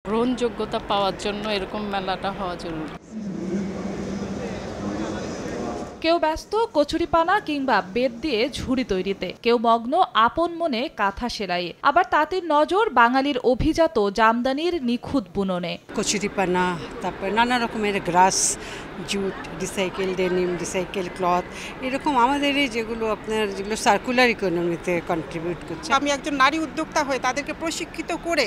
গ্রহণযোগ্যতা পাওয়ার জন্য এরকম মেলাটা হওয়া জরুরি। কেউ ব্যস্ত কচুরিপানা কিংবা বেত দিয়ে ঝুড়ি তৈরিতে, কেউ মগ্ন আপন মনে কাঁথা সেলাইয়ে, আবার তাঁতির নজর বাঙালির অভিজাত জামদানির নিখুঁত বুননে। কচুরিপানা, তারপর নানা রকমের grass, jute, recycle denim, recycle cloth, এরকম আমাদের যেগুলো সার্কুলার ইকোনমিতে কন্ট্রিবিউট করছে। আমি একজন নারী উদ্যোক্তা হয়ে তাদেরকে প্রশিক্ষিত করে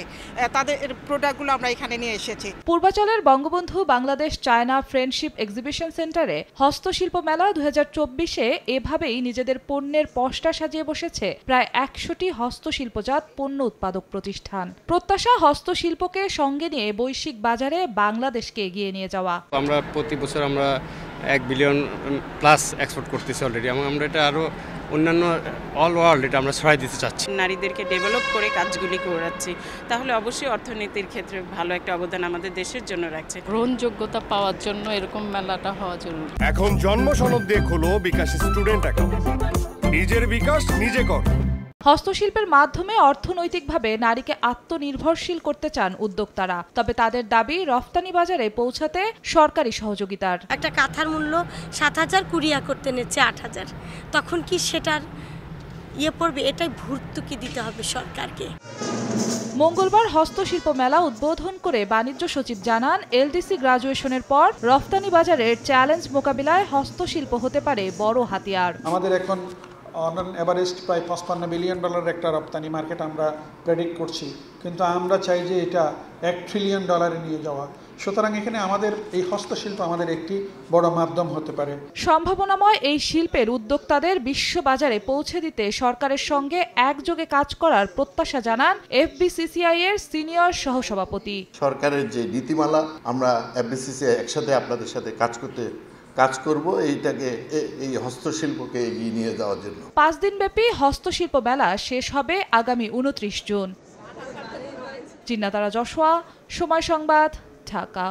তাদের প্রোডাক্টগুলো আমরা এখানে নিয়ে এসেছি। পূর্বাচলের Bangabandhu Bangladesh China friendship exhibition সেন্টারে হস্তশিল্প মেলা 2024-এ এভাবেই নিজেদের পণ্যের পসরা সাজিয়ে বসেছে প্রায় 100টি হস্তশিল্পজাত পণ্য উৎপাদক প্রতিষ্ঠান। প্রত্যাশা হস্তশিল্পকে সঙ্গে নিয়ে বৈশ্বিক বাজারে বাংলাদেশকে এগিয়ে নিয়ে যাওয়া। আমরা প্রতি বছর আমরা 1 বিলিয়ন প্লাস এক্সপোর্ট করতেছি অলরেডি, এবং আমরা এটা আরো অন্যান্য অল ওয়ার্ল্ড এটা আমরা ছড়াই দিতে চাচ্ছি। নারীদেরকে ডেভেলপ করে কাজগুলি করাচ্ছি, তাহলে অবশ্যই অর্থনীতির ক্ষেত্রে ভালো একটা অবদান আমাদের দেশের জন্য রাখছে। গ্রহণযোগ্যতা পাওয়ার জন্য এরকম মেলাটা হওয়া জরুরি। এখন জন্ম সনদ দিয়ে খোলো বিকাশ স্টুডেন্ট অ্যাকাউন্ট, নিজের বিকাশ নিজে কর। হস্তশিল্পের মাধ্যমে অর্থনৈতিকভাবে নারীকে আত্মনির্ভরশীল করতে চান উদ্যোক্তারা, তবে তাদের দাবি রফতানি বাজারে পৌঁছাতে সরকারি সহযোগিতার। একটা কাঁথার মূল্য 7,000 কুরিয়া করতে নিচ্ছে 8,000, তখন কি সেটার পড়বে? এটাই ভর্তুকি দিতে হবে সরকারকে। মঙ্গলবার হস্তশিল্প মেলা উদ্বোধন করে বাণিজ্য সচিব জানান, এলডিসি গ্রাজুয়েশনের পর রফতানি বাজারের চ্যালেঞ্জ মোকাবিলায় হস্তশিল্প হতে পারে বড় হাতিয়ার। আমাদের এখন অন এভারেজ প্রায় $55 বিলিয়ন একটা রপ্তানি মার্কেট আমরা প্রেডিক্ট করছি, কিন্তু আমরা চাই যে এটা $1 ট্রিলিয়ন নিয়ে যাওয়া। সুতরাং এখানে আমাদের এই হস্তশিল্প আমাদের একটি বড় মাধ্যম হতে পারে। সম্ভাবনাময় এই শিল্পের উদ্যোক্তাদের বিশ্ববাজারে পৌঁছে দিতে সরকারের সঙ্গে একযোগে কাজ করার প্রত্যাশা জানান এফবিসিসিআই এর সিনিয়র সহসভাপতি। সরকারের যে নীতিমালা, আমরা এফবিসিসিআই একসাথে আপনাদের সাথে কাজ করব এই হস্তশিল্পকে এগিয়ে নিয়ে যাওয়ার জন্য। 5 দিনব্যাপী হস্তশিল্প মেলা শেষ হবে আগামী 29 জুন। জিন্নাতারা যশোয়া, সময় সংবাদ, ঢাকা।